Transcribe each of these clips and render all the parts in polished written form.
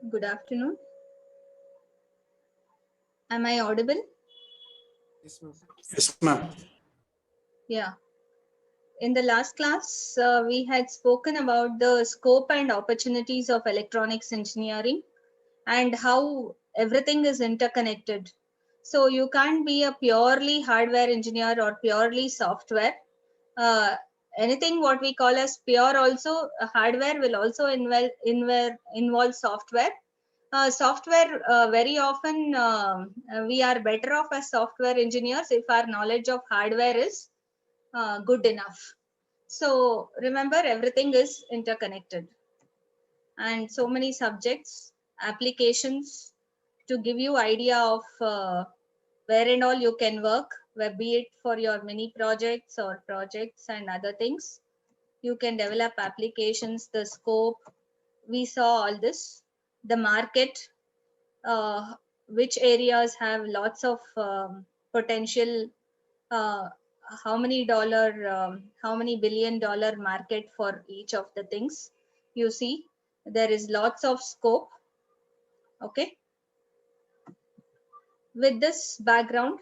Good afternoon. Am I audible? Yes, ma'am. Yes, ma'am. Yeah. In the last class, we had spoken about the scope and opportunities of electronics engineering and how everything is interconnected. So you can't be a purely hardware engineer or purely software. Uh, Anything what we call as pure also hardware will also involve software. Software very often we are better off as software engineers if our knowledge of hardware is good enough. So remember, everything is interconnected, and so many subjects, applications to give you idea of where and all you can work, where be it for your mini projects or projects and other things. You can develop applications, the scope. We saw all this, the market, uh, which areas have lots of potential, uh, how many $1 billion market for each of the things. You see, there is lots of scope. Okay, with this background,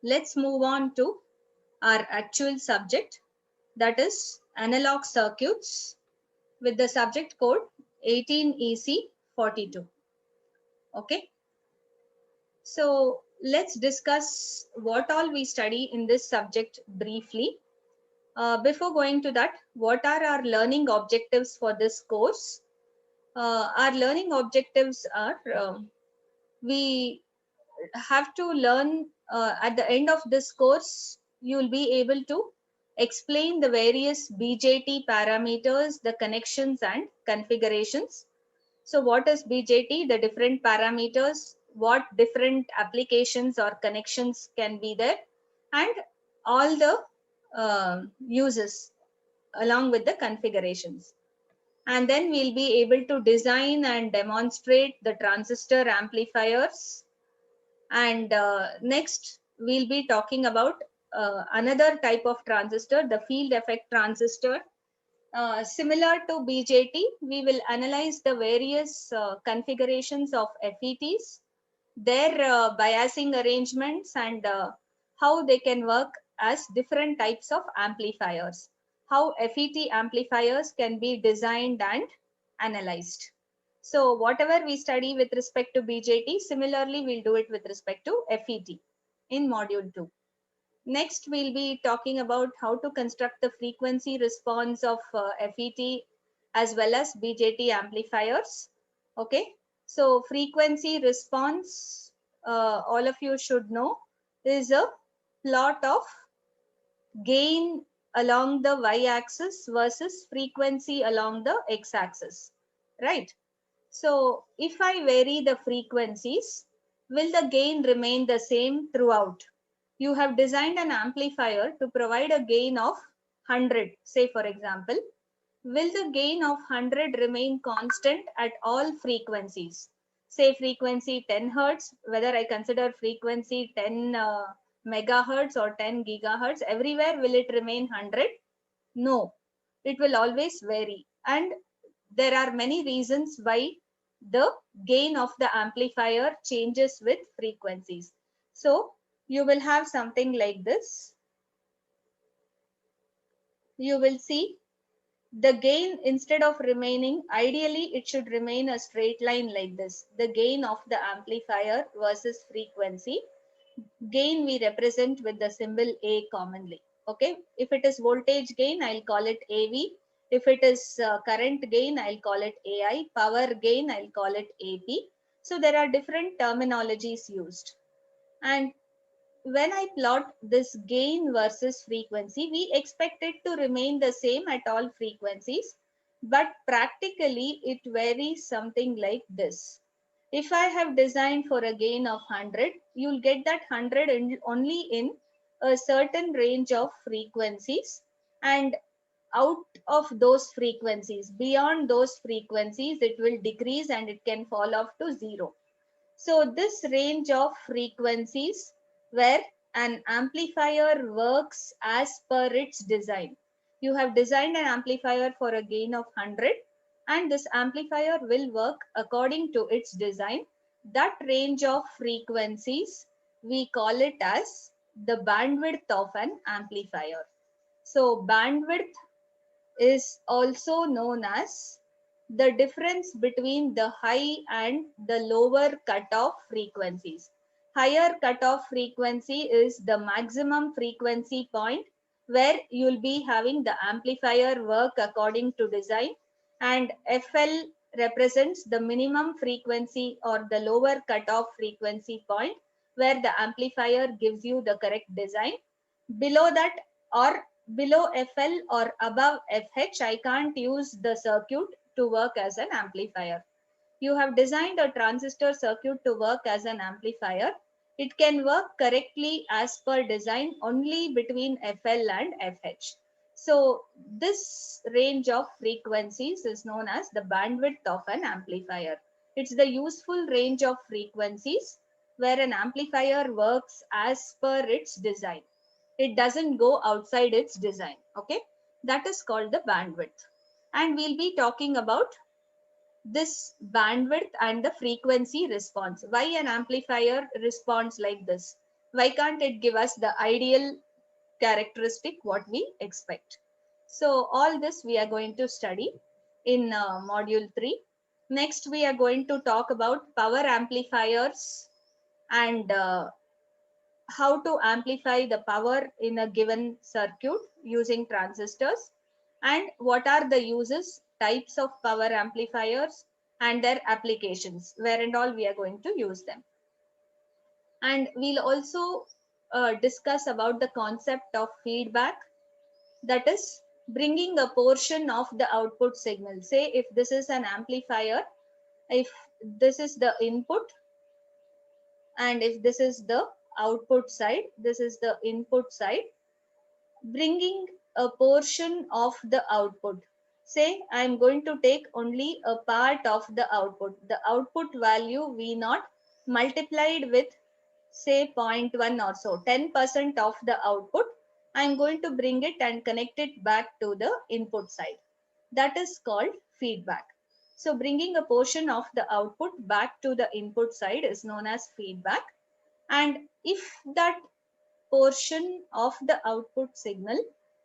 let's move on to our actual subject, that is analog circuits, with the subject code 18EC42. Okay, so let's discuss what all we study in this subject briefly. Before going to that, what are our learning objectives for this course? Our learning objectives are we have to learn at the end of this course, you will be able to explain the various BJT parameters, the connections and configurations. So what is BJT? The different parameters, what different applications or connections can be there, and all the uses along with the configurations. And then we'll be able to design and demonstrate the transistor amplifiers. And next, we'll be talking about another type of transistor, the field effect transistor. Similar to BJT, we will analyze the various configurations of FETs, their biasing arrangements, and how they can work as different types of amplifiers, how FET amplifiers can be designed and analyzed. So whatever we study with respect to BJT, similarly we'll do it with respect to FET in module 2. Next, we'll be talking about how to construct the frequency response of FET as well as BJT amplifiers. Okay, so frequency response, all of you should know, is a plot of gain along the y-axis versus frequency along the x-axis, right? So if I vary the frequencies, will the gain remain the same throughout? You have designed an amplifier to provide a gain of 100, say for example. Will the gain of 100 remain constant at all frequencies? Say frequency 10 hertz, whether I consider frequency 10 megahertz or 10 gigahertz, everywhere will it remain 100? No, it will always vary. And there are many reasons why the gain of the amplifier changes with frequencies. So you will have something like this. You will see the gain, instead of remaining, ideally it should remain a straight line like this. The gain of the amplifier versus frequency. Gain we represent with the symbol A commonly. Okay, if it is voltage gain, I'll call it AV. If it is current gain, I'll call it AI. Power gain, I'll call it AP. So there are different terminologies used. And when I plot this gain versus frequency, we expect it to remain the same at all frequencies, but practically it varies something like this. If I have designed for a gain of 100, you'll get that 100 only in a certain range of frequencies, and out of those frequencies, beyond those frequencies, it will decrease and it can fall off to 0. So this range of frequencies where an amplifier works as per its design. You have designed an amplifier for a gain of 100, and this amplifier will work according to its design. That range of frequencies, we call it as the bandwidth of an amplifier. So bandwidth is also known as the difference between the high and the lower cutoff frequencies. Higher cutoff frequency is the maximum frequency point where you'll be having the amplifier work according to design, and FL represents the minimum frequency or the lower cutoff frequency point where the amplifier gives you the correct design. Below that, or below FL or above FH, I can't use the circuit to work as an amplifier. You have designed a transistor circuit to work as an amplifier. It can work correctly as per design only between FL and FH. So this range of frequencies is known as the bandwidth of an amplifier. It's the useful range of frequencies where an amplifier works as per its design. It doesn't go outside its design. Okay, that is called the bandwidth. And we'll be talking about this bandwidth and the frequency response. Why an amplifier responds like this? Why can't it give us the ideal characteristic what we expect? So all this we are going to study in module 3. Next we are going to talk about power amplifiers and how to amplify the power in a given circuit using transistors, and what are the uses, types of power amplifiers and their applications, where and all we are going to use them. And we'll also discuss about the concept of feedback, that is bringing a portion of the output signal. Say if this is an amplifier, if this is the input and if this is the output side, this is the input side, bringing a portion of the output. Say I'm going to take only a part of the output. The output value V naught multiplied with say 0.1 or so, 10% of the output. I'm going to bring it and connect it back to the input side. That is called feedback. So bringing a portion of the output back to the input side is known as feedback. And if that portion of the output signal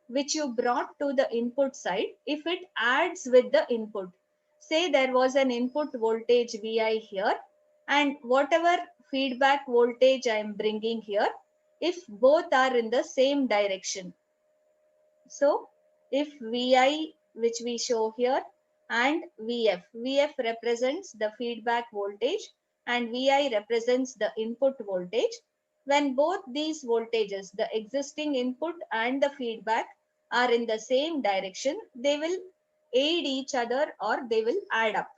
which you brought to the input side, if it adds with the input, say there was an input voltage Vi here and whatever feedback voltage I am bringing here, if both are in the same direction. So if Vi, which we show here, and Vf represents the feedback voltage and Vi represents the input voltage. When both these voltages, the existing input and the feedback, are in the same direction, they will aid each other or they will add up,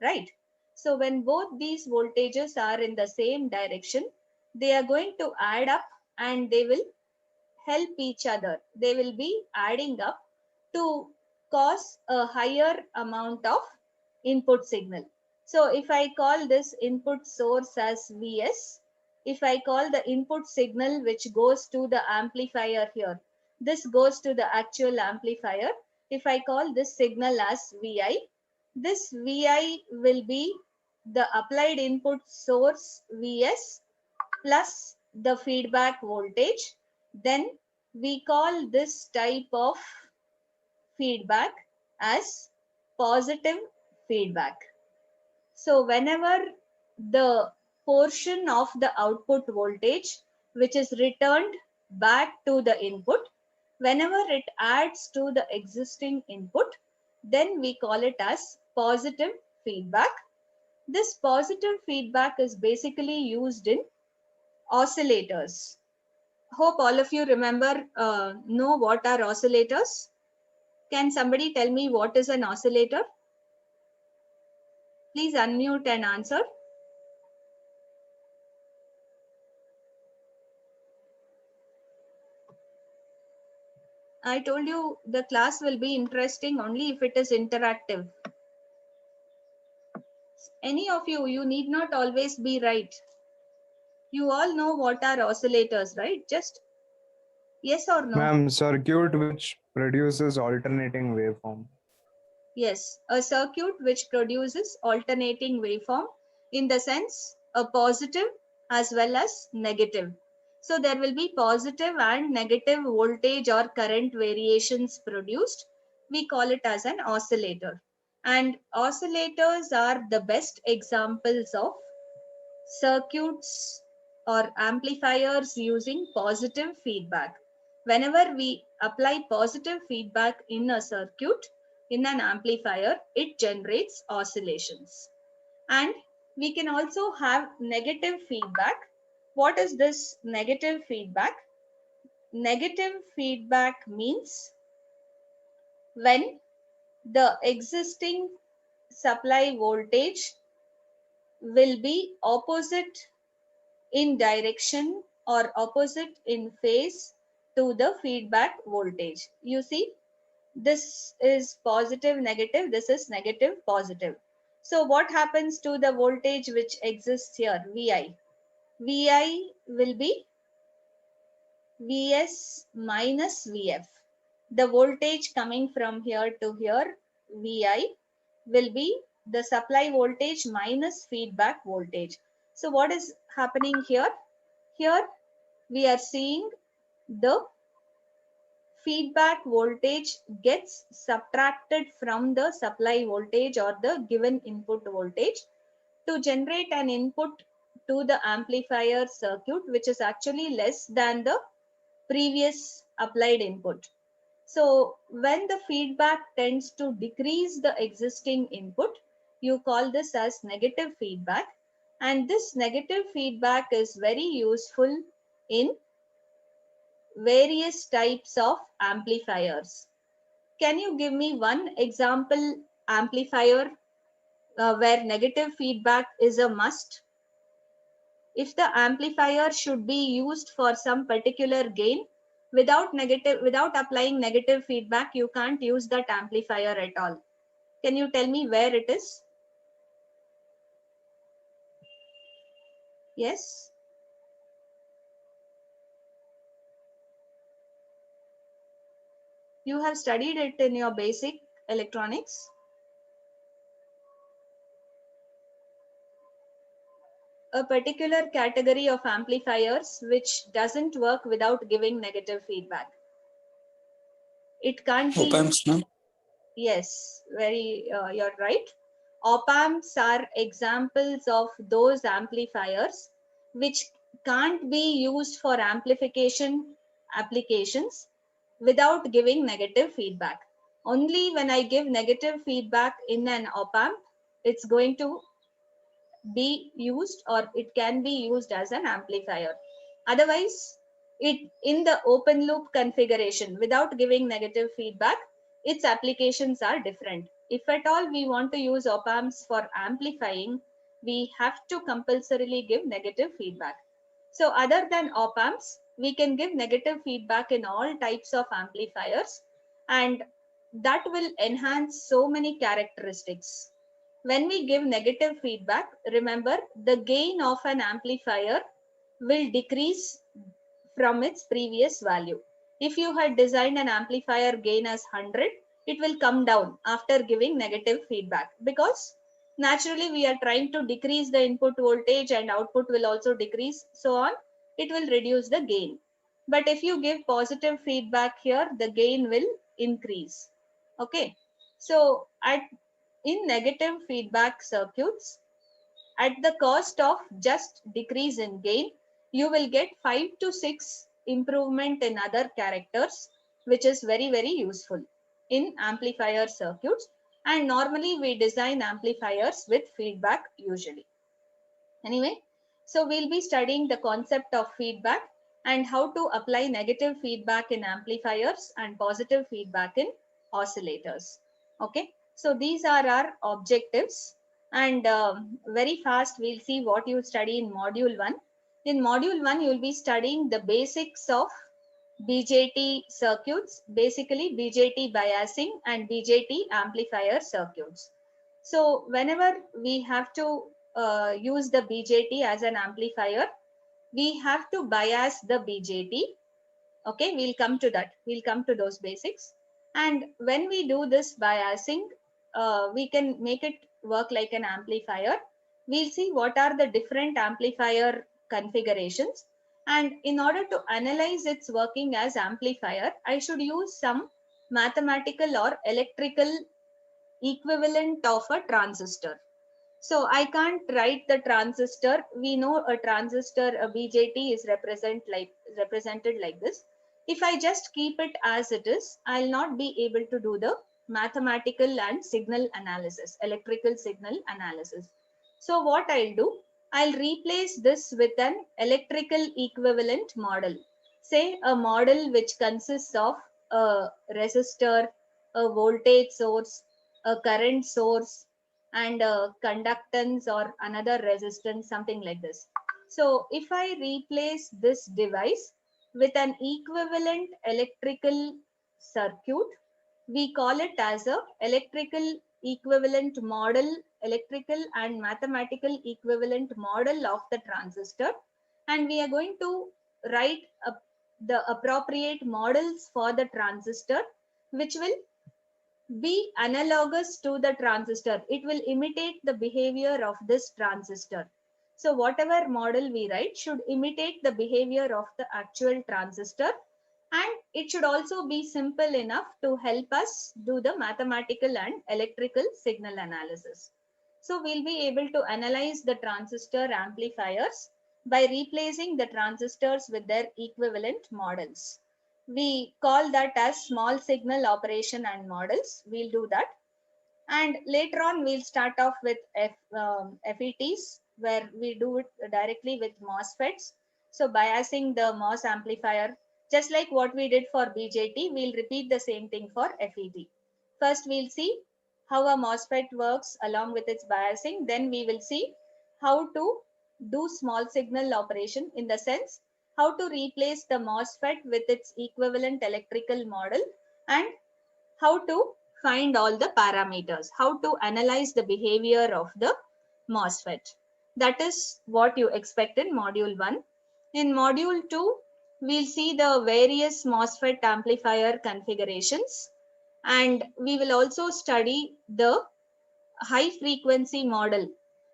right? So when both these voltages are in the same direction, they are going to add up and they will help each other. They will be adding up to cause a higher amount of input signal. So if I call this input source as Vs, if I call the input signal which goes to the amplifier here, this goes to the actual amplifier. If I call this signal as Vi, this Vi will be the applied input source Vs plus the feedback voltage. Then we call this type of feedback as positive feedback. So whenever the portion of the output voltage which is returned back to the input, whenever it adds to the existing input, then we call it as positive feedback. This positive feedback is basically used in oscillators. Hope all of you remember, know what are oscillators. Can somebody tell me what is an oscillator? Please unmute and answer. I told you the class will be interesting only if it is interactive. Any of you, you need not always be right. You all know what are oscillators, right? Just yes or no? Ma'am, circuit which produces alternating waveform. Yes, a circuit which produces alternating waveform, in the sense a positive as well as negative. So there will be positive and negative voltage or current variations produced. We call it as an oscillator. And oscillators are the best examples of circuits or amplifiers using positive feedback. Whenever we apply positive feedback in a circuit, in an amplifier, it generates oscillations. And we can also have negative feedback. What is this negative feedback? Negative feedback means when the existing supply voltage will be opposite in direction or opposite in phase to the feedback voltage. You see, this is positive, negative, this is negative, positive. So what happens to the voltage which exists here, VI? VI will be Vs minus Vf. The voltage coming from here to here, Vi, will be the supply voltage minus feedback voltage. So what is happening here? Here we are seeing the feedback voltage gets subtracted from the supply voltage or the given input voltage to generate an input to the amplifier circuit, which is actually less than the previous applied input. So when the feedback tends to decrease the existing input, you call this as negative feedback. And this negative feedback is very useful in various types of amplifiers. Can you give me one example amplifier where negative feedback is a must? If the amplifier should be used for some particular gain, without applying negative feedback, you can't use that amplifier at all. Can you tell me where it is? Yes. You have studied it in your basic electronics. A particular category of amplifiers which doesn't work without giving negative feedback. It can't be Op-amps, ma'am. Yes, you're right. Op-amps are examples of those amplifiers which can't be used for amplification applications without giving negative feedback. Only when I give negative feedback in an op-amp, it's going to be used, or it can be used as an amplifier. Otherwise, it in the open loop configuration without giving negative feedback, its applications are different. If at all we want to use op amps for amplifying, we have to compulsorily give negative feedback. So other than op amps, we can give negative feedback in all types of amplifiers, and that will enhance so many characteristics. When we give negative feedback, remember the gain of an amplifier will decrease from its previous value. If you had designed an amplifier gain as 100, it will come down after giving negative feedback, because naturally we are trying to decrease the input voltage and output will also decrease, so on. It will reduce the gain. But if you give positive feedback here, the gain will increase. Okay. So in negative feedback circuits, at the cost of just decrease in gain, you will get 5 to 6 improvement in other characters, which is very, very useful in amplifier circuits. And normally we design amplifiers with feedback usually. Anyway, so we'll be studying the concept of feedback and how to apply negative feedback in amplifiers and positive feedback in oscillators. Okay, so these are our objectives, and very fast we'll see what you study in module 1. In module 1, you'll be studying the basics of BJT circuits, basically BJT biasing and BJT amplifier circuits. So whenever we have to use the BJT as an amplifier, we have to bias the BJT. Okay, we'll come to that. We'll come to those basics. And when we do this biasing, we can make it work like an amplifier. We'll see what are the different amplifier configurations. And in order to analyze its working as amplifier, I should use some mathematical or electrical equivalent of a transistor. So I can't write the transistor. We know a transistor, a BJT is represented like this. If I just keep it as it is, I'll not be able to do the mathematical and signal analysis, electrical signal analysis. So what I'll do, I'll replace this with an electrical equivalent model. Say a model which consists of a resistor, a voltage source, a current source, and conductance or another resistance, something like this. So if I replace this device with an equivalent electrical circuit, we call it as a electrical equivalent model, electrical and mathematical equivalent model of the transistor. And we are going to write the appropriate models for the transistor, which will be analogous to the transistor. It will imitate the behavior of this transistor. So whatever model we write should imitate the behavior of the actual transistor, and it should also be simple enough to help us do the mathematical and electrical signal analysis. So we'll be able to analyze the transistor amplifiers by replacing the transistors with their equivalent models. We call that as small signal operation and models. We'll do that. And later on, we'll start off with FETs, where we do it directly with MOSFETs. So biasing the MOS amplifier, just like what we did for BJT, we'll repeat the same thing for FET. First, we'll see how a MOSFET works along with its biasing. Then we will see how to do small signal operation, in the sense how to replace the MOSFET with its equivalent electrical model, and how to find all the parameters, how to analyze the behavior of the MOSFET. That is what you expect in module 1. In module 2, we'll see the various MOSFET amplifier configurations, and we will also study the high frequency model.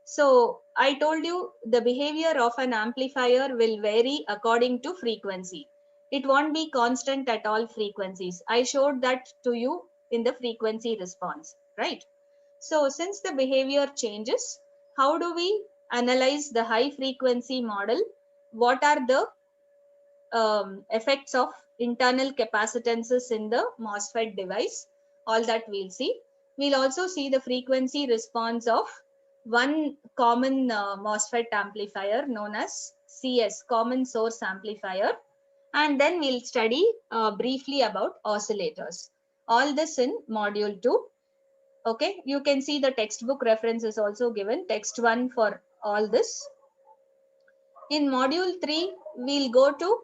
So I told you the behavior of an amplifier will vary according to frequency. It won't be constant at all frequencies. I showed that to you in the frequency response, right? So since the behavior changes, how do we analyze the high frequency model? What are the effects of internal capacitances in the MOSFET device? All that we'll see. We'll also see the frequency response of one common MOSFET amplifier known as CS, common source amplifier. And then we'll study briefly about oscillators. All this in module 2. Okay, you can see the textbook reference is also given, text 1 for all this. In module 3, we'll go to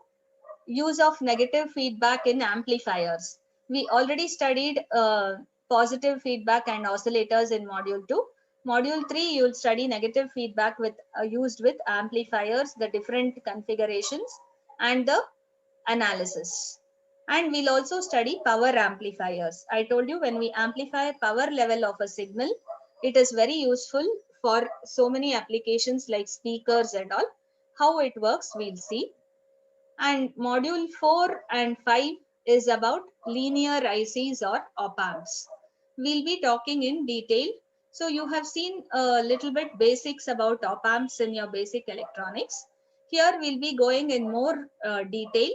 use of negative feedback in amplifiers. We already studied positive feedback and oscillators in module 2. Module 3, you'll study negative feedback with used with amplifiers, the different configurations and the analysis. And we'll also study power amplifiers. I told you, when we amplify power level of a signal, it is very useful for so many applications like speakers and all. How it works, we'll see. And module 4 and 5 is about linear ICs or op-amps. We'll be talking in detail. So you have seen a little bit basics about op-amps in your basic electronics. Here we'll be going in more detail.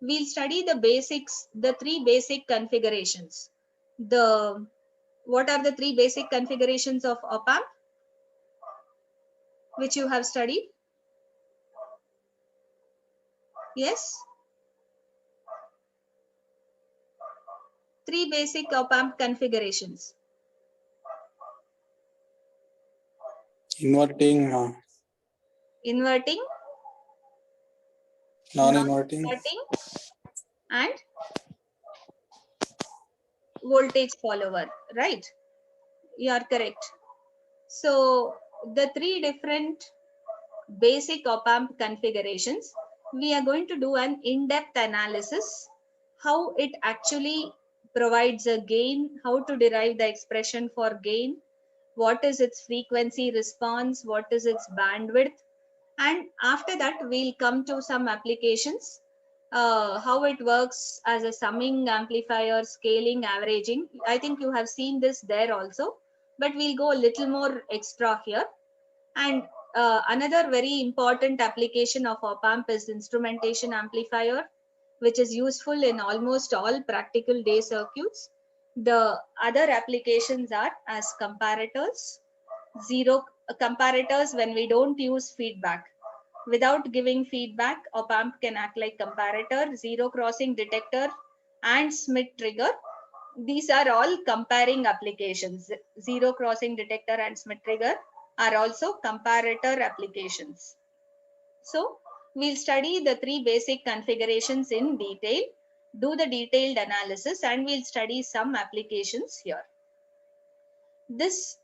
We'll study the basics, the 3 basic configurations. What are the 3 basic configurations of op-amp, which you have studied? Yes? 3 basic op-amp configurations. Inverting, Inverting, non-inverting, non-inverting, and voltage follower, right? You are correct. So the 3 different basic op-amp configurations, we are going to do an in-depth analysis, how it actually provides a gain, how to derive the expression for gain, what is its frequency response, what is its bandwidth, and after that we'll come to some applications, how it works as a summing amplifier, scaling, averaging. I think you have seen this there also, but we'll go a little more extra here. And another very important application of op amp is instrumentation amplifier, which is useful in almost all practical day circuits. The other applications are as comparators, zero comparators when we don't use feedback. Without giving feedback, op amp can act like comparator, zero crossing detector, and Schmitt trigger. These are all comparing applications. Zero crossing detector and Schmitt trigger are also comparator applications. So we'll study the three basic configurations in detail, do the detailed analysis, and we'll study some applications here. This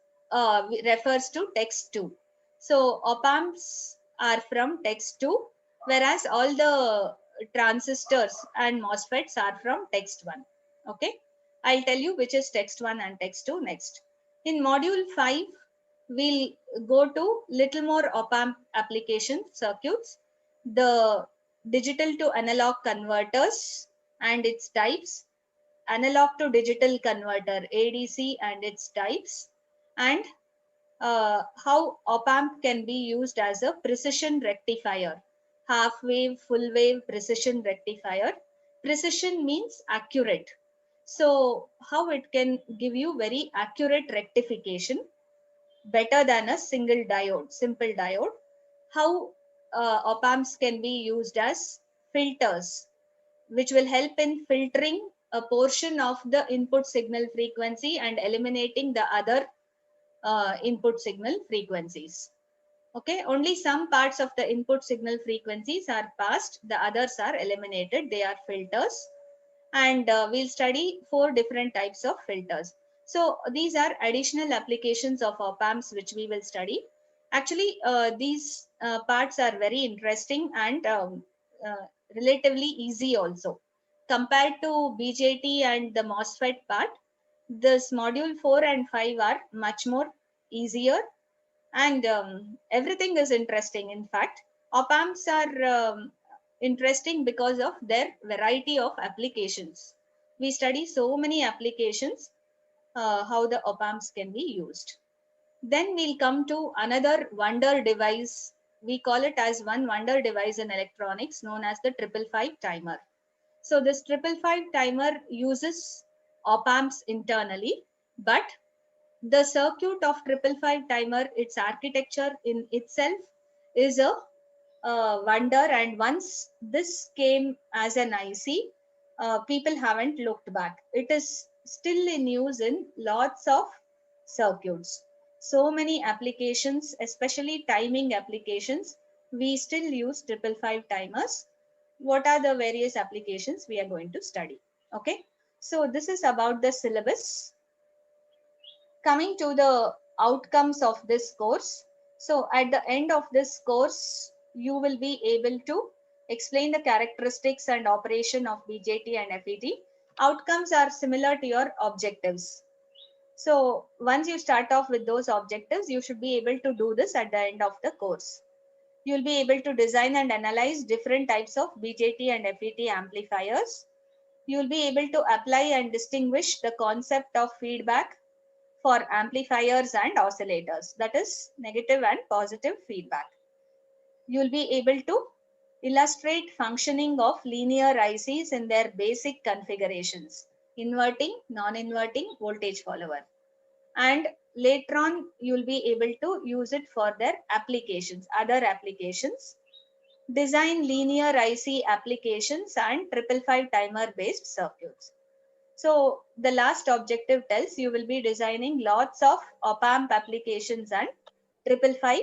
refers to text 2. So op amps are from text 2, whereas all the transistors and MOSFETs are from text 1. Okay, I'll tell you which is text 1 and text 2 next. In module 5, we'll go to little more op amp application circuits, the digital to analog converters and its types, analog to digital converter ADC and its types, and how op amp can be used as a precision rectifier, half wave, full wave precision rectifier. Precision means accurate. So how it can give you very accurate rectification, better than a single diode, simple diode. How op amps can be used as filters, which will help in filtering a portion of the input signal frequency and eliminating the other input signal frequencies. Okay, only some parts of the input signal frequencies are passed, the others are eliminated, they are filters. And we'll study 4 different types of filters. So these are additional applications of op amps which we will study. Actually, these parts are very interesting and relatively easy also. Compared to BJT and the MOSFET part, this module 4 and 5 are much more easier, and everything is interesting. In fact, op amps are interesting because of their variety of applications. We study so many applications, how the op amps can be used. Then we'll come to another wonder device. We call it as one wonder device in electronics, known as the 555 timer. So this 555 timer uses op amps internally, but the circuit of 555 timer, its architecture in itself is a wonder. And once this came as an IC, people haven't looked back. It is still in use in lots of circuits. So many applications, especially timing applications, we still use 555 timers. What are the various applications we are going to study? Okay, so this is about the syllabus. Coming to the outcomes of this course. So at the end of this course, you will be able to explain the characteristics and operation of BJT and FET. Outcomes are similar to your objectives. So once you start off with those objectives, you should be able to do this at the end of the course. You'll be able to design and analyze different types of BJT and FET amplifiers. You'll be able to apply and distinguish the concept of feedback for amplifiers and oscillators, that is negative and positive feedback. You'll be able to illustrate functioning of linear ICs in their basic configurations, inverting, non-inverting, voltage follower. And later on, you'll be able to use it for their applications, other applications. Design linear IC applications and 555 timer based circuits. So the last objective tells you will be designing lots of op amp applications and 555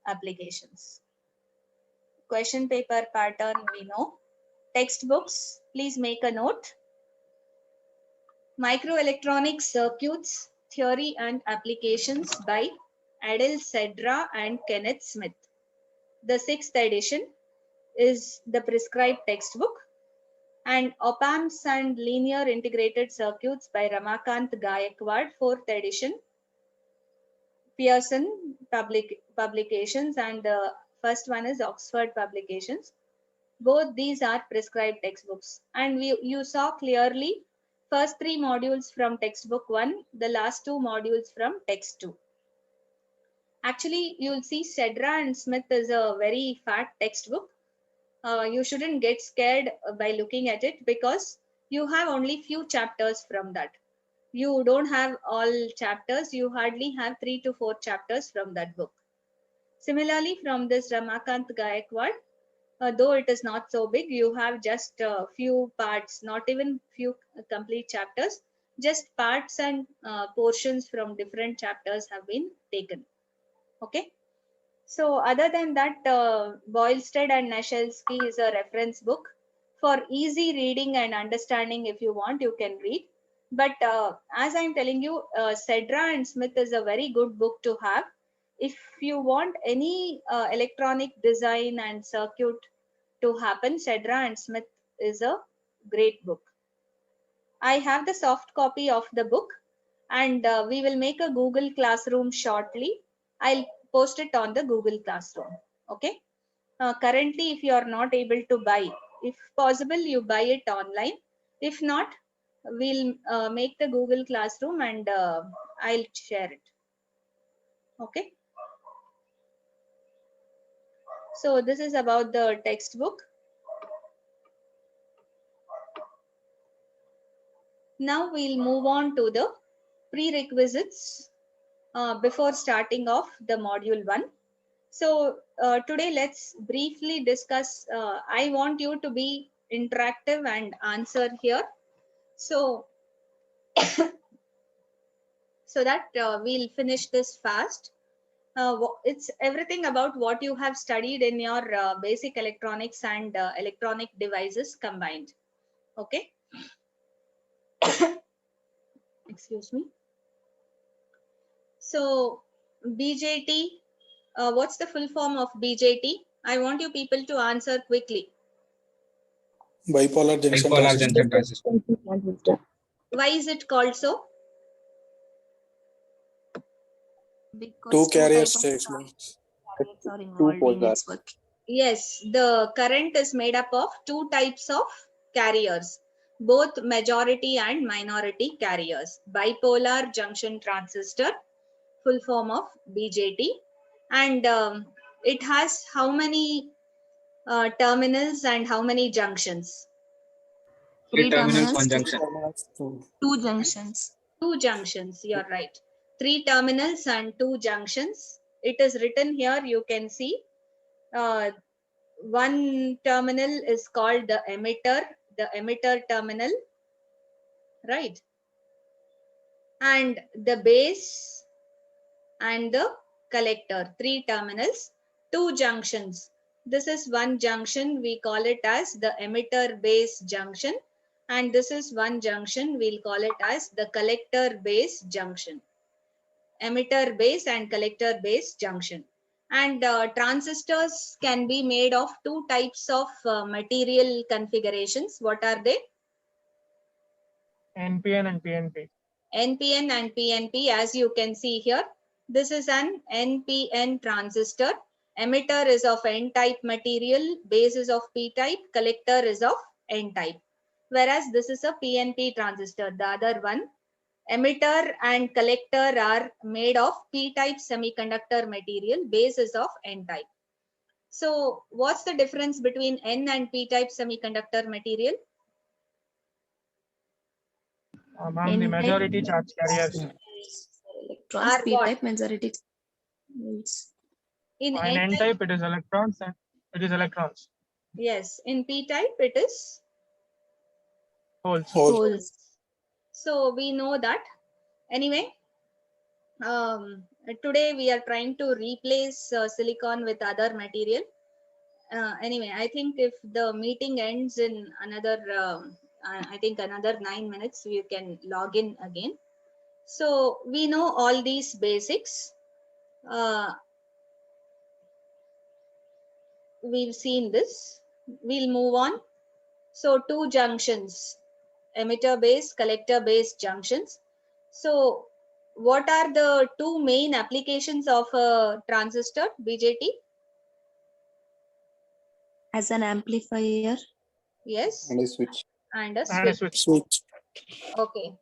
applications. Question paper pattern we know. Textbooks, please make a note. Microelectronic Circuits, Theory and Applications by Adele Cedra and Kenneth Smith. The 6th edition is the prescribed textbook. and Op-Amps and Linear Integrated Circuits by Ramakant Gayakwad, 4th edition, Pearson Publications, and the first one is Oxford Publications. Both these are prescribed textbooks, and you saw clearly first 3 modules from textbook 1, the last 2 modules from text 2. Actually, you'll see Cedra and Smith is a very fat textbook. You shouldn't get scared by looking at it because you have only few chapters from that. You don't have all chapters. You hardly have 3 to 4 chapters from that book. Similarly, from this Ramakant Gayakwad, though it is not so big, you have just a few parts, not even few complete chapters, just parts and portions from different chapters have been taken. Okay. So other than that, Boylsted and Nashelsky is a reference book for easy reading and understanding. If you want, you can read. But as I'm telling you, Cedra and Smith is a very good book to have. If you want any electronic design and circuit to happen, Cedra and Smith is a great book. I have the soft copy of the book, and we will make a Google Classroom shortly. I'll post it on the Google Classroom. Okay. Currently, if you are not able to buy, if possible, you buy it online. If not, we'll make the Google Classroom and I'll share it. Okay. So this is about the textbook. Now we'll move on to the prerequisites before starting off the module 1. So today let's briefly discuss. I want you to be interactive and answer here. So, so that we'll finish this fast. It's everything about what you have studied in your basic electronics and electronic devices combined. Okay. Excuse me. So BJT, what's the full form of BJT? I want you people to answer quickly. Bipolar junction Bipolar transistor. junction transistor. Why is it called so? Because Two carrier type of statements. carriers are involved in its work. Yes, the current is made up of 2 types of carriers, both majority and minority carriers. Bipolar junction transistor, full form of BJT, and it has how many terminals and how many junctions? 3 terminals, 1 2 junction. junctions. 2 junctions, you're right. 3 terminals and 2 junctions. It is written here, you can see. One terminal is called the emitter terminal, right? And the base and the collector, 3 terminals, 2 junctions. This is one junction, we call it as the emitter base junction, and this is one junction, we'll call it as the collector base junction. Emitter base and collector base junction. And transistors can be made of 2 types of material configurations. What are they? NPN and PNP. NPN and PNP, as you can see here. This is an NPN transistor. Emitter is of N-type material, base is of P-type, collector is of N-type. Whereas this is a PNP transistor, the other one. Emitter and collector are made of P-type semiconductor material, base is of N-type. So what's the difference between N and P-type semiconductor material? Ma'am, the majority charge carriers. Electrons, Are what? P-type, majority. In In N-type, it is electrons, and it is electrons. Yes, in P-type it is Holes. Holes. So we know that. Anyway, today we are trying to replace silicon with other material. Anyway, I think if the meeting ends in another, I think another 9 minutes, you can log in again. So we know all these basics. We've seen this. We'll move on. So two junctions, emitter base, collector base junctions. So what are the two main applications of a transistor, BJT? As an amplifier. Yes, And a switch. and a And a switch. switch. Okay,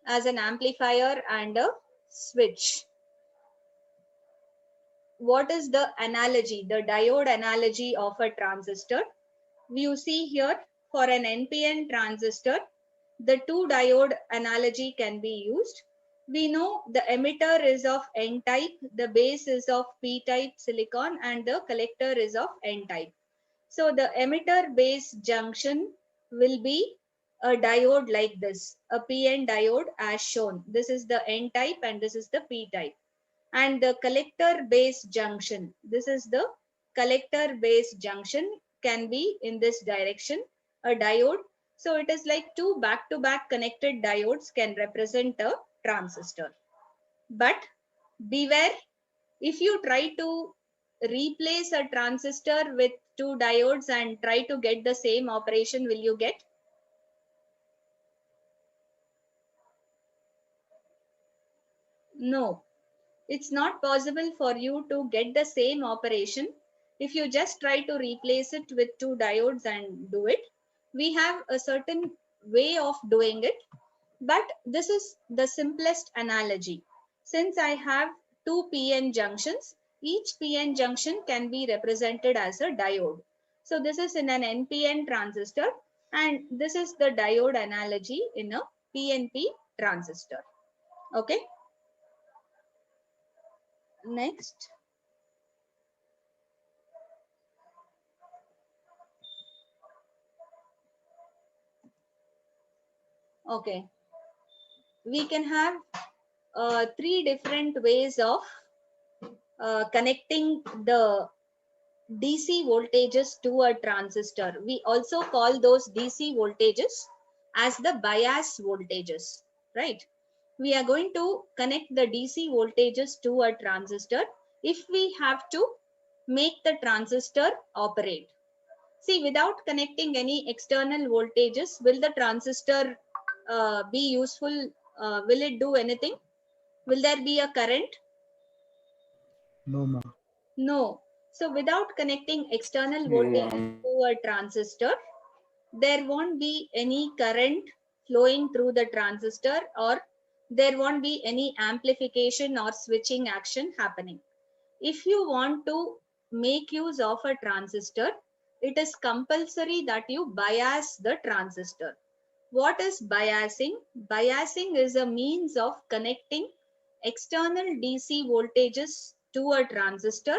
as an amplifier and a switch. What is the analogy, the diode analogy of a transistor? You see here, for an NPN transistor, the two diode analogy can be used. We know the emitter is of N type, the base is of P type silicon, and the collector is of N type. So the emitter base junction will be a diode like this, a PN diode as shown. This is the N type and this is the P type. And the collector base junction, this is the collector base junction, can be in this direction, a diode. So it is like two back-to-back connected diodes can represent a transistor. But beware, if you try to replace a transistor with two diodes and try to get the same operation, will you get? No, it's not possible for you to get the same operation if you just try to replace it with two diodes and do it. We have a certain way of doing it, but this is the simplest analogy. Since I have two PN junctions, each PN junction can be represented as a diode. So this is in an NPN transistor, and this is the diode analogy in a PNP transistor. Okay. Next. Okay. We can have three different ways of connecting the DC voltages to a transistor. We also call those DC voltages as the bias voltages, right? We are going to connect the DC voltages to a transistor if we have to make the transistor operate. See, without connecting any external voltages, will the transistor be useful? Will it do anything? Will there be a current? No, ma'am. No. So without connecting external No, voltage ma'am. to a transistor, there won't be any current flowing through the transistor, or there won't be any amplification or switching action happening. If you want to make use of a transistor, it is compulsory that you bias the transistor. What is biasing? Biasing is a means of connecting external DC voltages to a transistor,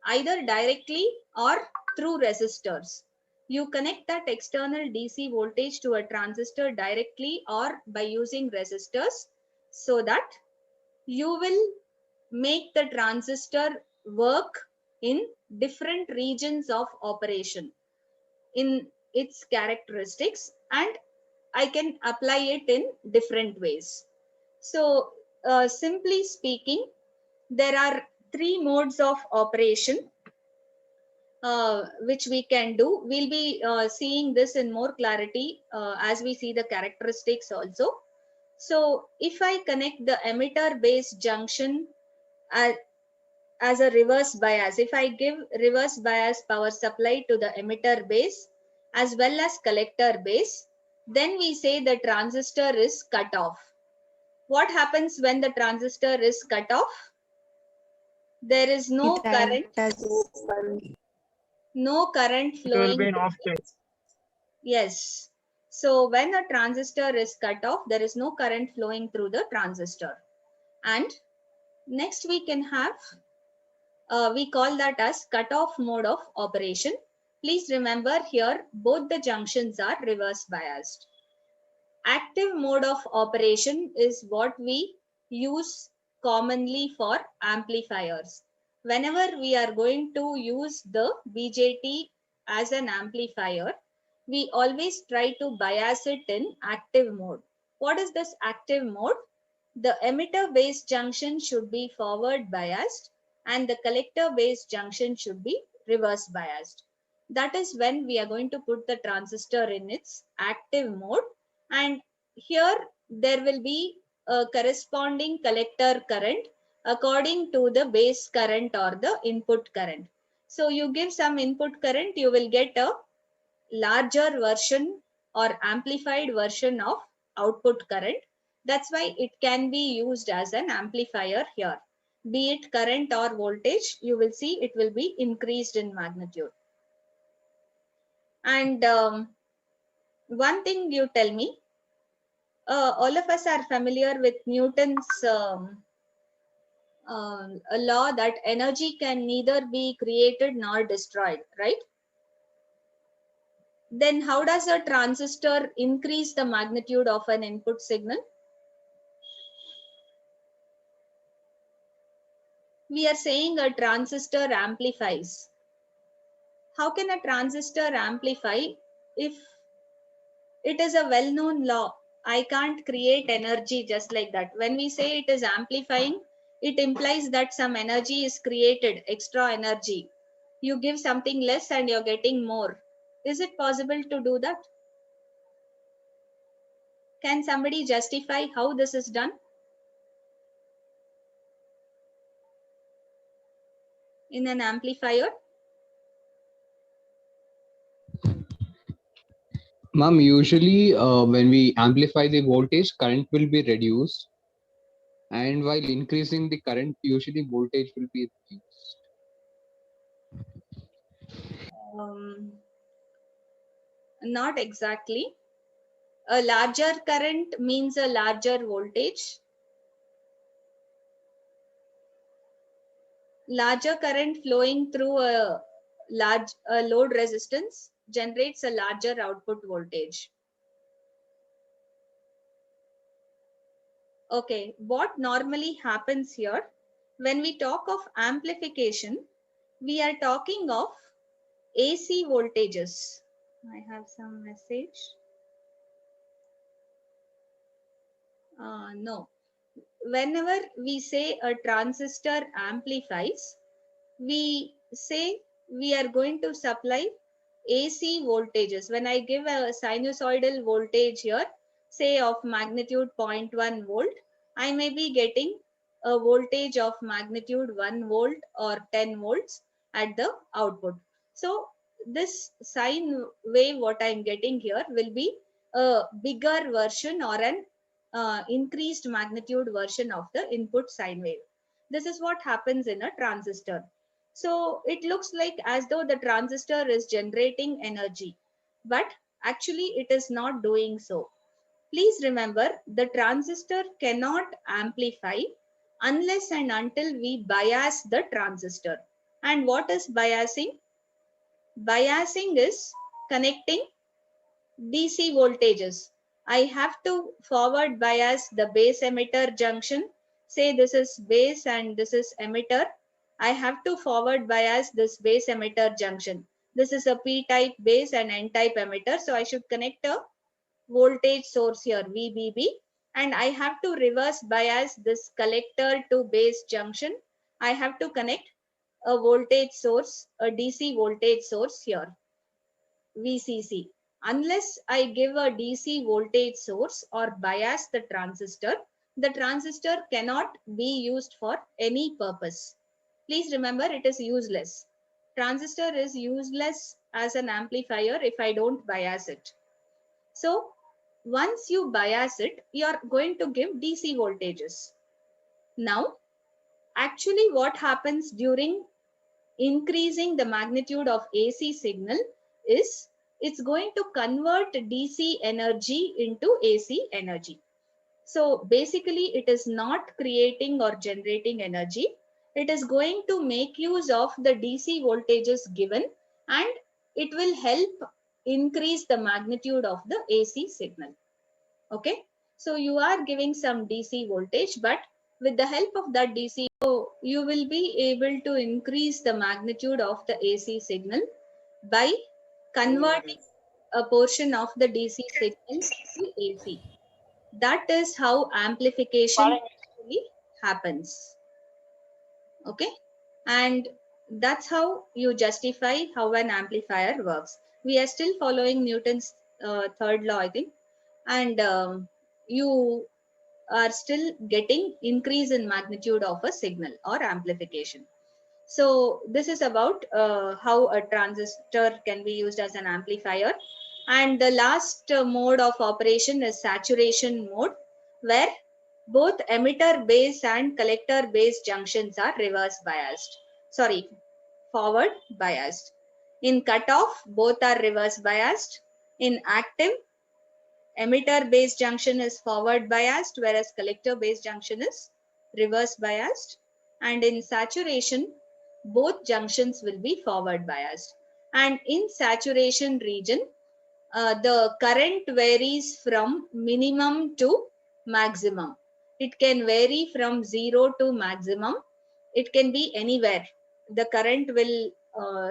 either directly or through resistors. You connect that external DC voltage to a transistor directly or by using resistors, so that you will make the transistor work in different regions of operation in its characteristics, and I can apply it in different ways. So simply speaking, there are three modes of operation which we can do. We'll be seeing this in more clarity as we see the characteristics also. So if I connect the emitter base junction as a reverse bias, if I give reverse bias power supply to the emitter base as well as collector base, then we say the transistor is cut off. What happens when the transistor is cut off? There is no current, no current It will flowing. be in off state. Yes. So when a transistor is cut off, there is no current flowing through the transistor. And next we can have, we call that as cutoff mode of operation. Please remember here, both the junctions are reverse biased. Active mode of operation is what we use commonly for amplifiers. Whenever we are going to use the BJT as an amplifier, we always try to bias it in active mode. What is this active mode? The emitter base junction should be forward biased and the collector base junction should be reverse biased. that is when we are going to put the transistor in its active mode. And here there will be a corresponding collector current according to the base current or the input current. So you give some input current, you will get a larger version or amplified version of output current. That's why it can be used as an amplifier here. Be it current or voltage, you will see it will be increased in magnitude. And one thing you tell me, all of us are familiar with Newton's a law that energy can neither be created nor destroyed, right? Then how does a transistor increase the magnitude of an input signal? We are saying a transistor amplifies. How can a transistor amplify if it is a well-known law? I can't create energy just like that. When we say it is amplifying, it implies that some energy is created, extra energy. You give something less and you're getting more. Is it possible to do that? Can somebody justify how this is done? In an amplifier? Ma'am, usually when we amplify the voltage, current will be reduced, and while increasing the current, usually voltage will be reduced. Not exactly. A larger current means a larger voltage. Larger current flowing through a load resistance generates a larger output voltage. Okay, what normally happens here, when we talk of amplification, we are talking of AC voltages. I have some message. No. Whenever we say a transistor amplifies, we say we are going to supply AC voltages. When I give a sinusoidal voltage here, say of magnitude 0.1 volt, I may be getting a voltage of magnitude 1 volt or 10 volts at the output. So this sine wave what I'm getting here will be a bigger version or an increased magnitude version of the input sine wave. This is what happens in a transistor. So it looks like as though the transistor is generating energy, but actually it is not doing so. Please remember, the transistor cannot amplify unless and until we bias the transistor. And what is biasing? Biasing is connecting DC voltages. I have to forward bias the base emitter junction. Say this is base and this is emitter. I have to forward bias this base emitter junction. This is a P-type base and N-type emitter. So I should connect a voltage source here, VBB. And I have to reverse bias this collector to base junction. I have to connect a voltage source, a DC voltage source here, VCC. Unless I give a DC voltage source or bias the transistor cannot be used for any purpose. Please remember, it is useless. Transistor is useless as an amplifier if I don't bias it. So once you bias it, you are going to give DC voltages. Now, actually what happens during increasing the magnitude of AC signal is it's going to convert DC energy into AC energy. So basically it is not creating or generating energy. It is going to make use of the DC voltages given, and it will help increase the magnitude of the AC signal. Okay, so you are giving some DC voltage, but with the help of that DC, you will be able to increase the magnitude of the AC signal by converting a portion of the DC signal to AC. That is how amplification actually happens. Okay, and that's how you justify how an amplifier works. We are still following Newton's third law, I think, and you are still getting increase in magnitude of a signal or amplification. So this is about how a transistor can be used as an amplifier. And the last mode of operation is saturation mode, where both emitter base and collector base junctions are reverse biased. Sorry, forward biased. In cutoff, both are reverse biased. In active, emitter base junction is forward biased, whereas collector base junction is reverse biased. And in saturation, both junctions will be forward biased. And in saturation region, the current varies from minimum to maximum. It can vary from 0 to maximum. It can be anywhere. The current will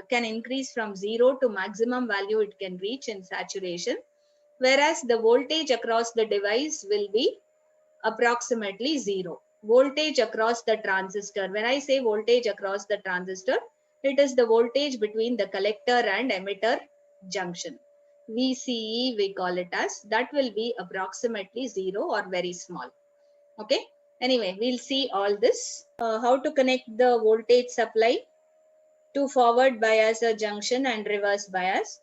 can increase from 0 to maximum value it can reach in saturation, whereas the voltage across the device will be approximately 0. Voltage across the transistor. When I say voltage across the transistor, it is the voltage between the collector and emitter junction. VCE we call it as. That will be approximately 0 or very small. Okay. Anyway, we'll see all this. How to connect the voltage supply to forward bias junction and reverse bias.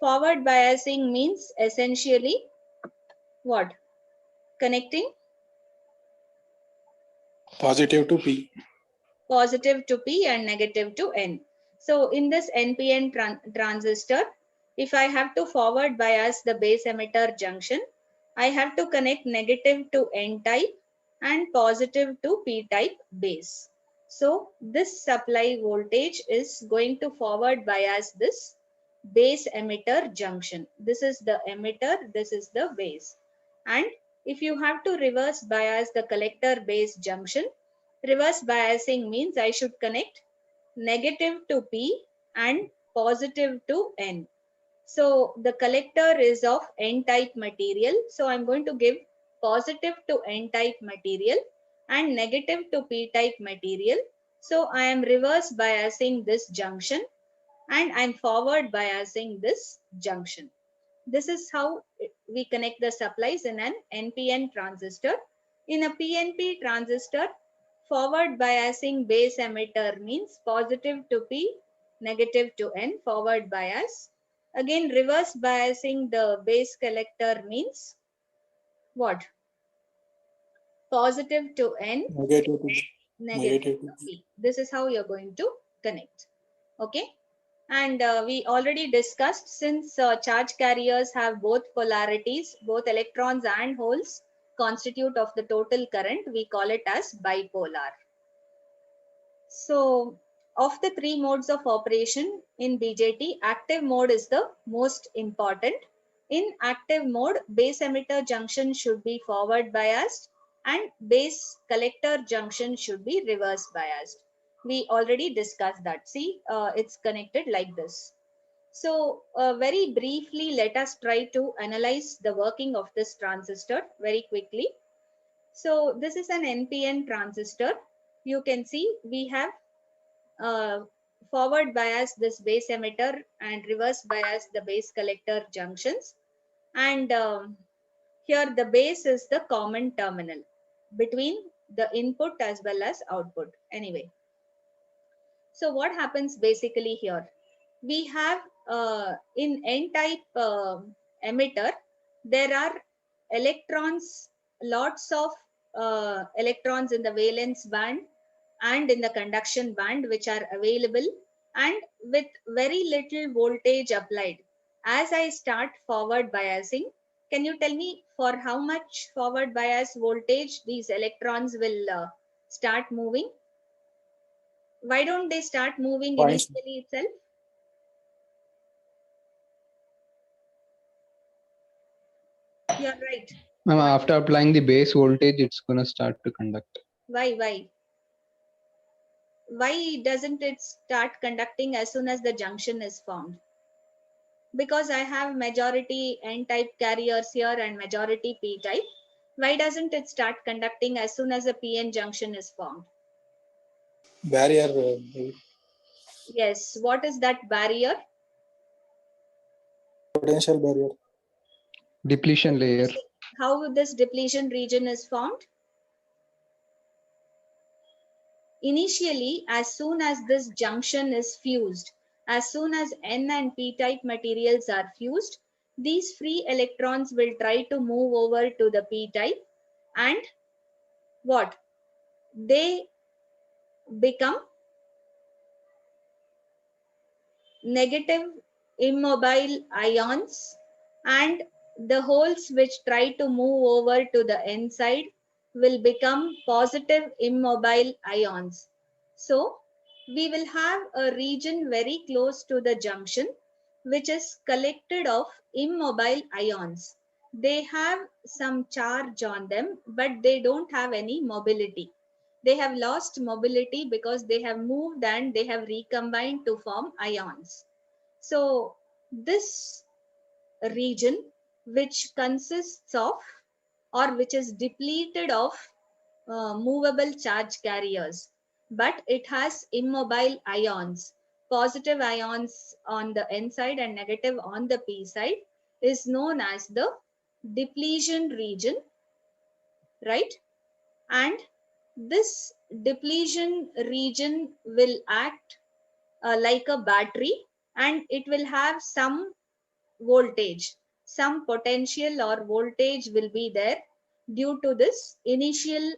Forward biasing means essentially what? Connecting Positive to P. positive to P and negative to N. So in this NPN transistor, if I have to forward bias the base emitter junction, I have to connect negative to N type and positive to P type base. So this supply voltage is going to forward bias this base emitter junction. This is the emitter, this is the base. And if you have to reverse bias the collector base junction, reverse biasing means I should connect negative to P and positive to N. So the collector is of N-type material. So I'm going to give positive to N-type material and negative to P-type material. So I am reverse biasing this junction and I'm forward biasing this junction. This is how we connect the supplies in an NPN transistor. In a PNP transistor, forward biasing base emitter means positive to P, negative to N, forward bias. Again, reverse biasing the base collector means what? Positive to N, Negative to negative to P. This is how you're going to connect. Okay. And we already discussed, since charge carriers have both polarities, both electrons and holes constitute of the total current, we call it as bipolar. So of the three modes of operation in BJT, active mode is the most important. In active mode, base emitter junction should be forward biased and base collector junction should be reverse biased. We already discussed that. See, it's connected like this. So very briefly, let us try to analyze the working of this transistor very quickly. So this is an NPN transistor. You can see we have forward bias this base emitter and reverse bias the base collector junctions. And here the base is the common terminal between the input as well as output. Anyway, so what happens basically here? We have in N-type emitter, there are electrons, lots of electrons in the valence band and in the conduction band which are available and with very little voltage applied. As I start forward biasing, can you tell me for how much forward bias voltage these electrons will start moving? Why don't they start moving Points. initially itself? You're right. Ma'am, after applying the base voltage, it's gonna start to conduct. Why? Why doesn't it start conducting as soon as the junction is formed? Because I have majority N-type carriers here and majority P-type. Why doesn't it start conducting as soon as a PN junction is formed? Barrier. Yes. What is that barrier? Potential barrier. Depletion layer. How this depletion region is formed? Initially, as soon as this junction is fused, as soon as N and P-type materials are fused, these free electrons will try to move over to the P-type, and what? They become negative immobile ions, and the holes which try to move over to the N side will become positive immobile ions. So we will have a region very close to the junction which is collected of immobile ions. They have some charge on them, but they don't have any mobility. They have lost mobility because they have moved and they have recombined to form ions. So this region, which consists of or which is depleted of movable charge carriers, but it has immobile ions, positive ions on the N side and negative on the P side, is known as the depletion region, right? And this depletion region will act like a battery, and it will have some voltage, some potential or voltage will be there due to this initial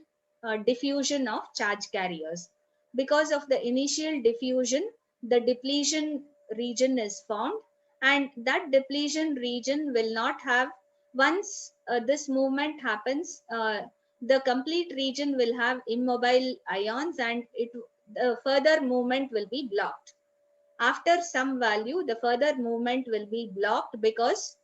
diffusion of charge carriers. Because of the initial diffusion, the depletion region is formed, and that depletion region will not have, once this movement happens, the complete region will have immobile ions, and the further movement will be blocked. After some value, the further movement will be blocked because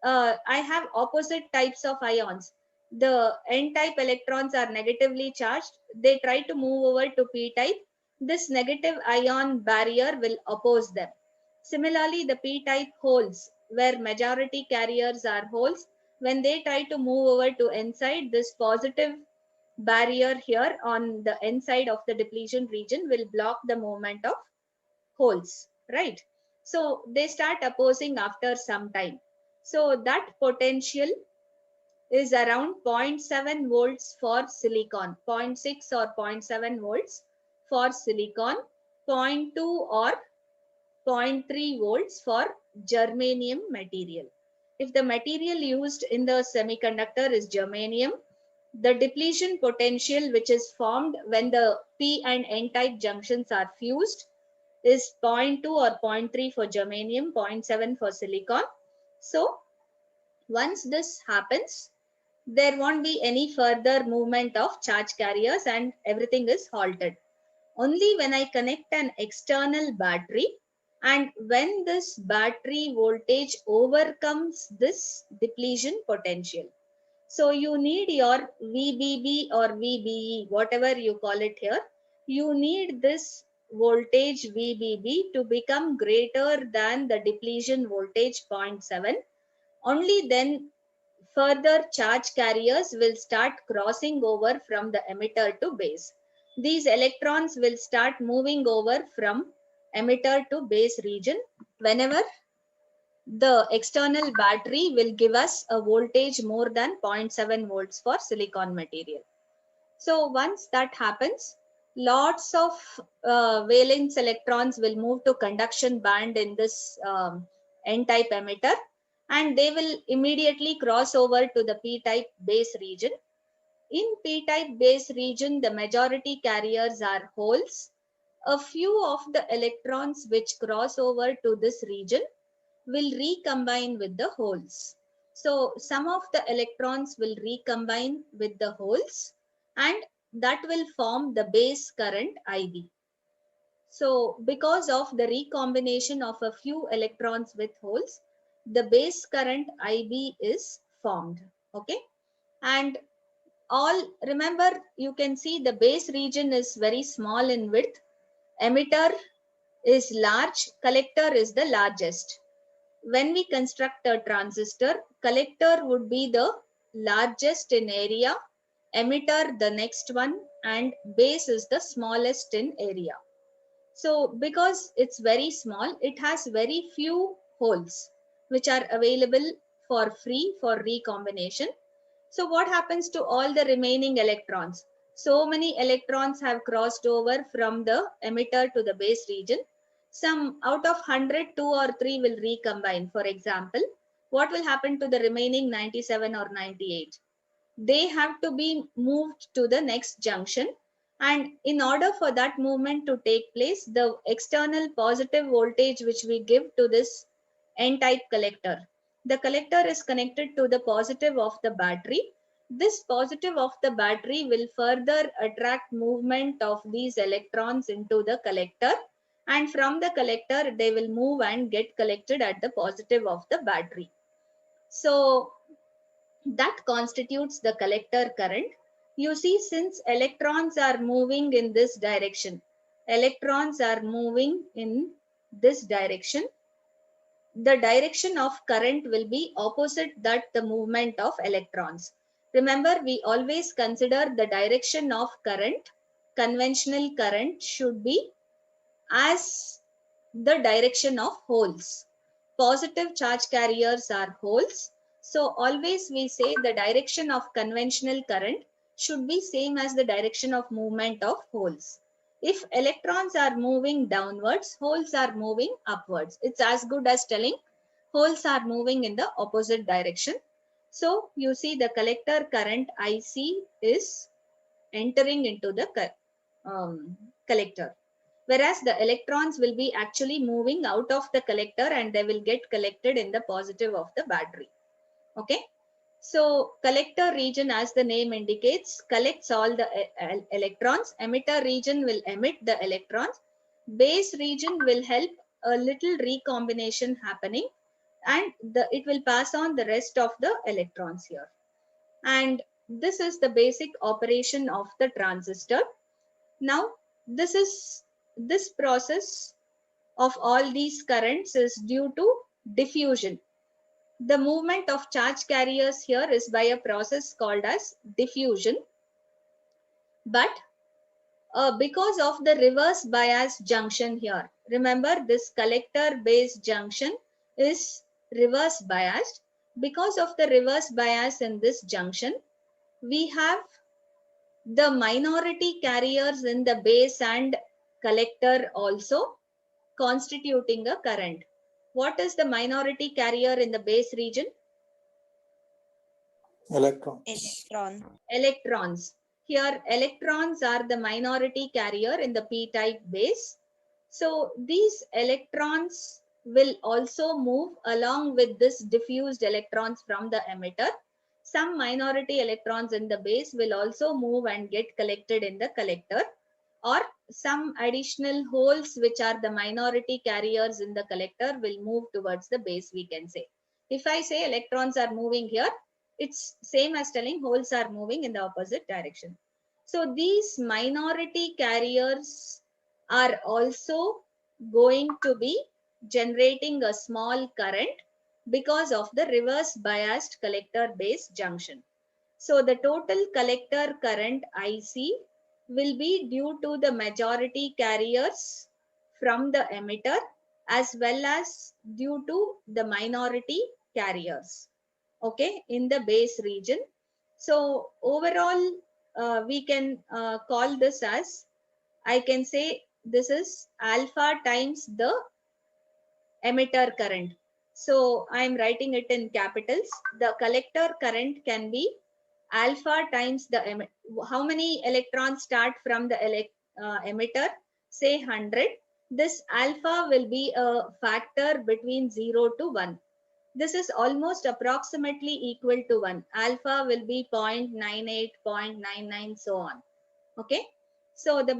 I have opposite types of ions. The N-type electrons are negatively charged. They try to move over to P-type. This negative ion barrier will oppose them. Similarly, the P-type holes, where majority carriers are holes, when they try to move over to N-side, this positive barrier here on the N-side of the depletion region will block the movement of holes, right? So they start opposing after some time. So that potential is around 0.7 volts for silicon, 0.6 or 0.7 volts for silicon, 0.2 or 0.3 volts for germanium material. If the material used in the semiconductor is germanium, the depletion potential which is formed when the P and N type junctions are fused is 0.2 or 0.3 for germanium, 0.7 for silicon. So once this happens, there won't be any further movement of charge carriers and everything is halted. Only when I connect an external battery, and when this battery voltage overcomes this depletion potential. So you need your VBB or VBE, whatever you call it here. You need this voltage VBB to become greater than the depletion voltage 0.7. Only then further charge carriers will start crossing over from the emitter to base. These electrons will start moving over from emitter to base region whenever the external battery will give us a voltage more than 0.7 volts for silicon material. So once that happens, lots of valence electrons will move to conduction band in this N-type emitter, and they will immediately cross over to the P-type base region. In P-type base region, the majority carriers are holes. A few of the electrons which cross over to this region will recombine with the holes. So some of the electrons will recombine with the holes, and that will form the base current IB. So because of the recombination of a few electrons with holes, the base current IB is formed. Okay. And all, remember, you can see the base region is very small in width. Emitter is large, collector is the largest. When we construct a transistor, collector would be the largest in area, emitter the next one, and base is the smallest in area. So because it's very small, it has very few holes which are available for free for recombination. So what happens to all the remaining electrons? So many electrons have crossed over from the emitter to the base region. Some out of 100, 2 or 3 will recombine. For example, what will happen to the remaining 97 or 98? They have to be moved to the next junction. And in order for that movement to take place, the external positive voltage which we give to this N-type collector, the collector is connected to the positive of the battery. This positive of the battery will further attract movement of these electrons into the collector, and from the collector they will move and get collected at the positive of the battery. So that constitutes the collector current. You see, since electrons are moving in this direction, electrons are moving in this direction, the direction of current will be opposite that the movement of electrons. Remember, we always consider the direction of current, conventional current should be as the direction of holes. Positive charge carriers are holes. So always we say the direction of conventional current should be same as the direction of movement of holes. If electrons are moving downwards, holes are moving upwards. It's as good as telling holes are moving in the opposite direction. So you see the collector current IC is entering into the collector, whereas the electrons will be actually moving out of the collector and they will get collected in the positive of the battery. Okay. So collector region, as the name indicates, collects all the electrons. Emitter region will emit the electrons. Base region will help a little recombination happening, and it will pass on the rest of the electrons here. And this is the basic operation of the transistor. Now, this process of all these currents is due to diffusion. The movement of charge carriers here is by a process called as diffusion. But because of the reverse bias junction here, remember this collector base junction is reverse biased. Because of the reverse bias in this junction, we have the minority carriers in the base and collector also constituting a current. What is the minority carrier in the base region? Electrons. Electrons. Here electrons are the minority carrier in the p-type base. So these electrons will also move along with this diffused electrons from the emitter. Some minority electrons in the base will also move and get collected in the collector, or some additional holes which are the minority carriers in the collector will move towards the base, we can say. If I say electrons are moving here, it's same as telling holes are moving in the opposite direction. So these minority carriers are also going to be generating a small current because of the reverse biased collector base junction. So the total collector current IC will be due to the majority carriers from the emitter as well as due to the minority carriers, okay, in the base region. So overall, we can call this as, I can say this is alpha times the emitter current. So I'm writing it in capitals. The collector current can be alpha times the how many electrons start from the emitter? Say 100. This alpha will be a factor between 0 to 1. This is almost approximately equal to 1. Alpha will be 0.98, 0.99, so on. Okay. So the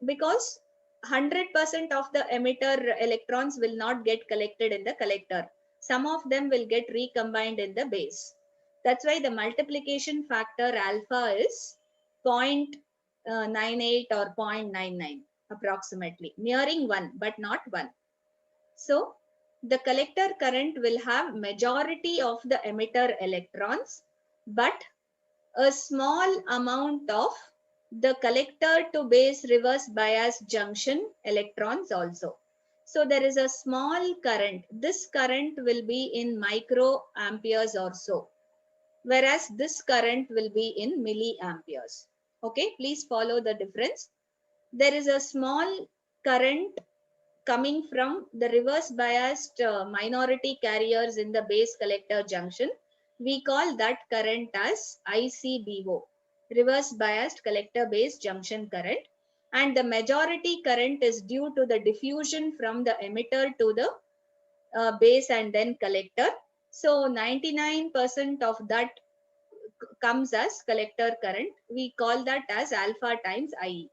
because 100% of the emitter electrons will not get collected in the collector. Some of them will get recombined in the base. That's why the multiplication factor alpha is 0.98 or 0.99 approximately, nearing 1 but not 1. So the collector current will have majority of the emitter electrons, but a small amount of the collector to base reverse bias junction electrons also. So there is a small current. This current will be in microamperes or so, whereas this current will be in milliamperes. Okay, please follow the difference. There is a small current coming from the reverse biased minority carriers in the base collector junction. We call that current as ICBO, reverse biased collector base junction current. And the majority current is due to the diffusion from the emitter to the base and then collector. So 99% of that comes as collector current. We call that as alpha times IE.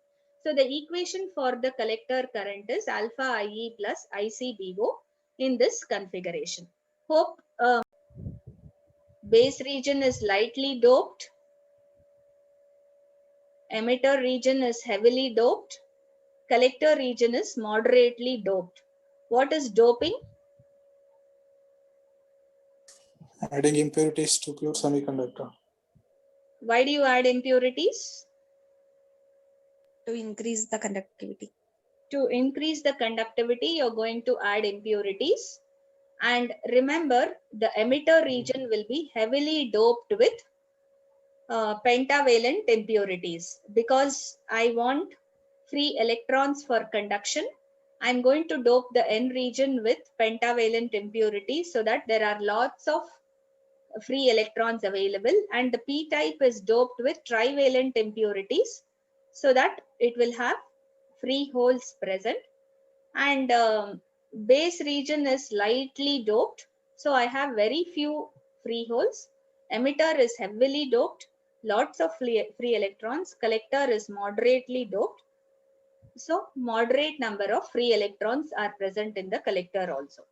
So the equation for the collector current is alpha IE plus ICBO in this configuration. Hope base region is lightly doped. Emitter region is heavily doped. Collector region is moderately doped. What is doping? Adding impurities to pure semiconductor. Why do you add impurities? To increase the conductivity. To increase the conductivity, you're going to add impurities. And remember, the emitter region will be heavily doped with pentavalent impurities. Because I want free electrons for conduction, I'm going to dope the N region with pentavalent impurities so that there are lots of free electrons available, and the P type is doped with trivalent impurities so that it will have free holes present. And base region is lightly doped, so I have very few free holes. Emitter is heavily doped, lots of free electrons. Collector is moderately doped, so moderate number of free electrons are present in the collector also.